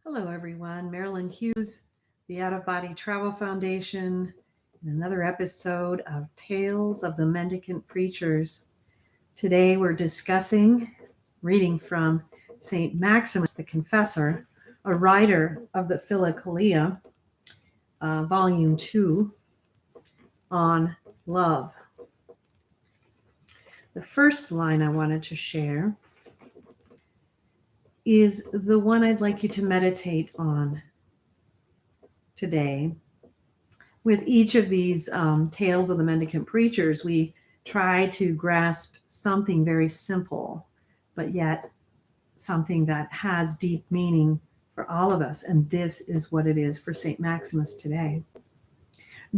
Hello, everyone. Marilynn Hughes, the Out of Body Travel Foundation, and another episode of Tales of the Mendicant Preachers. Today we're discussing, reading from St. Maximus the Confessor, a writer of the Philokalia, Volume 2, on love. The first line I wanted to share is the one I'd like you to meditate on today. With each of these tales of the mendicant preachers, we try to grasp something very simple, but yet something that has deep meaning for all of us. And this is what it is for St. Maximus today.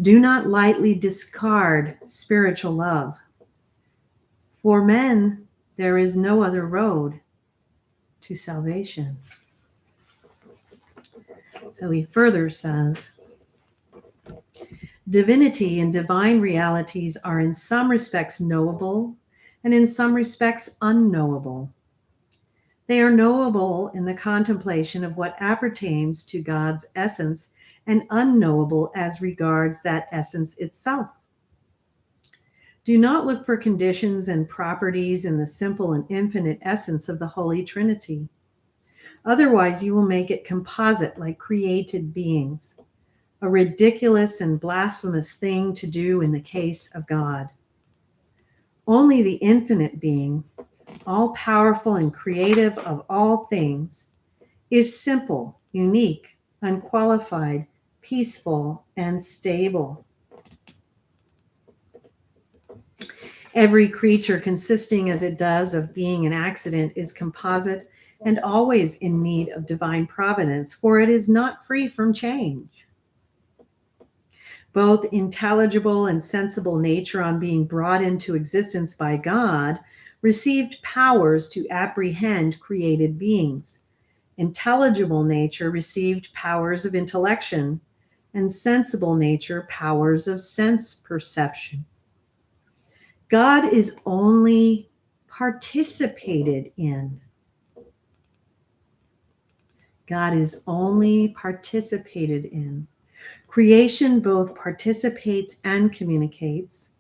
Do not lightly discard spiritual love. For men, there is no other road to salvation. So he further says, divinity and divine realities are in some respects knowable and in some respects unknowable. They are knowable in the contemplation of what appertains to God's essence and unknowable as regards that essence itself. Do not look for conditions and properties in the simple and infinite essence of the Holy Trinity. Otherwise, you will make it composite like created beings, a ridiculous and blasphemous thing to do in the case of God. Only the infinite being, all powerful and creative of all things, is simple, unique, unqualified, peaceful, and stable. Every creature, consisting as it does of being an accident, is composite and always in need of divine providence, for it is not free from change. Both intelligible and sensible nature, on being brought into existence by God, received powers to apprehend created beings. Intelligible nature received powers of intellection, and sensible nature powers of sense perception. God is only participated in. God is only participated in. Creation both participates and communicates.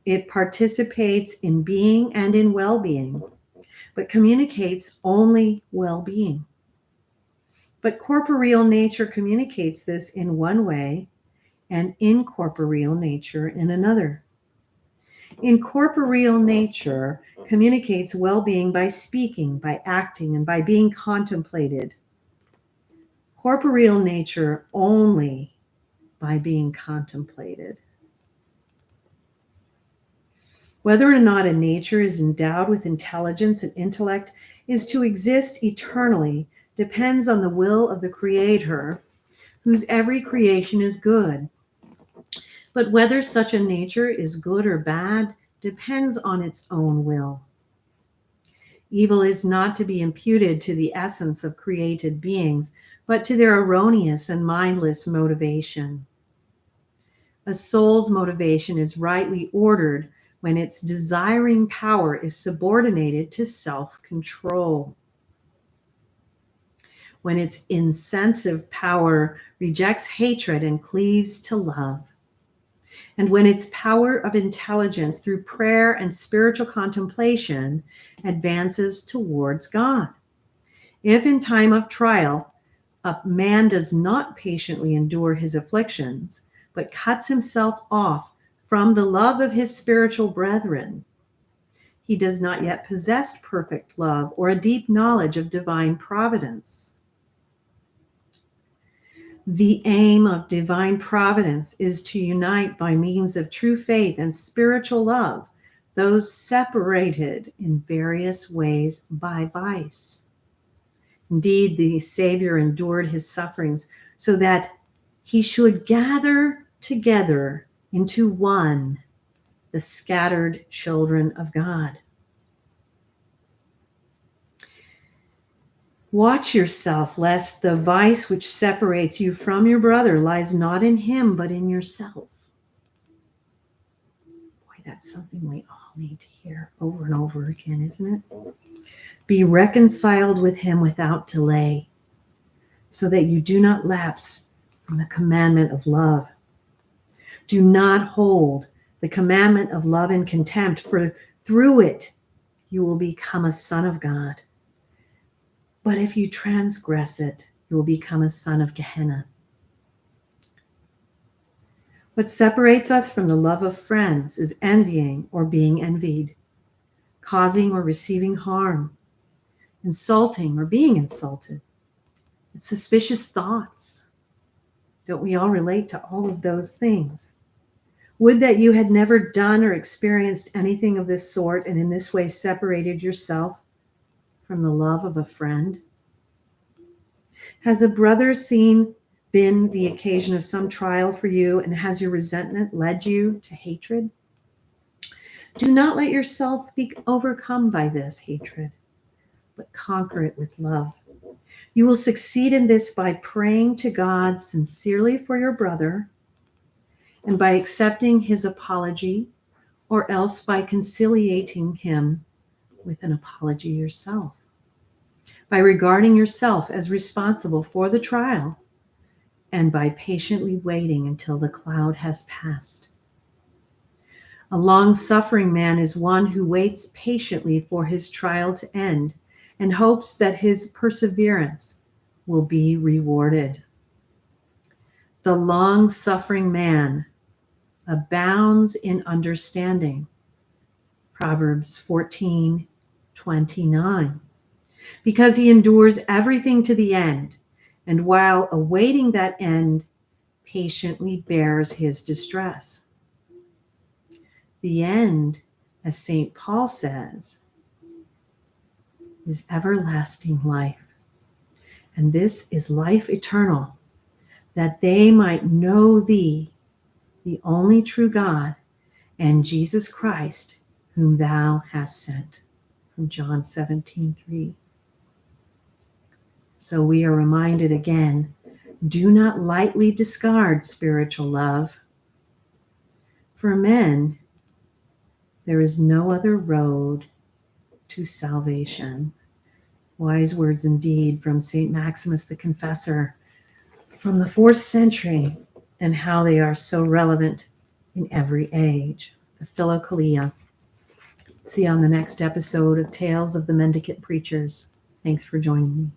It participates in being and in well-being, but communicates only well-being. But corporeal nature communicates this in one way and incorporeal nature in another. Incorporeal nature communicates well-being by speaking, by acting, and by being contemplated. Corporeal nature only by being contemplated. Whether or not a nature is endowed with intelligence and intellect is to exist eternally depends on the will of the Creator, whose every creation is good. But whether such a nature is good or bad depends on its own will. Evil is not to be imputed to the essence of created beings, but to their erroneous and mindless motivation. A soul's motivation is rightly ordered when its desiring power is subordinated to self-control. When its insensitive power rejects hatred and cleaves to love. And when its power of intelligence through prayer and spiritual contemplation advances towards God. If in time of trial, a man does not patiently endure his afflictions, but cuts himself off from the love of his spiritual brethren, he does not yet possess perfect love or a deep knowledge of divine providence. The aim of divine providence is to unite by means of true faith and spiritual love those separated in various ways by vice. Indeed, the Savior endured his sufferings so that he should gather together into one the scattered children of God. Watch yourself, lest the vice which separates you from your brother lies not in him, but in yourself. Boy, that's something we all need to hear over and over again, isn't it? Be reconciled with him without delay. so that you do not lapse from the commandment of love. Do not hold the commandment of love in contempt, for through it you will become a son of God. But if you transgress it, you will become a son of Gehenna. What separates us from the love of friends is envying or being envied, causing or receiving harm, insulting or being insulted, and suspicious thoughts. Don't we all relate to all of those things? Would that you had never done or experienced anything of this sort and in this way separated yourself from the love of a friend. Has a brother been the occasion of some trial for you, and has your resentment led you to hatred? Do not let yourself be overcome by this hatred, but conquer it with love. You will succeed in this by praying to God sincerely for your brother, and by accepting his apology, or else by conciliating him with an apology yourself. By regarding yourself as responsible for the trial, and by patiently waiting until the cloud has passed. A long-suffering man is one who waits patiently for his trial to end and hopes that his perseverance will be rewarded. The long-suffering man abounds in understanding. Proverbs 14:29. Because he endures everything to the end, and while awaiting that end, patiently bears his distress. The end, as St. Paul says, is everlasting life. And this is life eternal, that they might know thee, the only true God, and Jesus Christ, whom thou hast sent. From John 17:3. So we are reminded again, do not lightly discard spiritual love. For men, there is no other road to salvation. Wise words indeed from St. Maximus the Confessor from the 4th century, and how they are so relevant in every age. The Philokalia. See you on the next episode of Tales of the Mendicant Preachers. Thanks for joining me.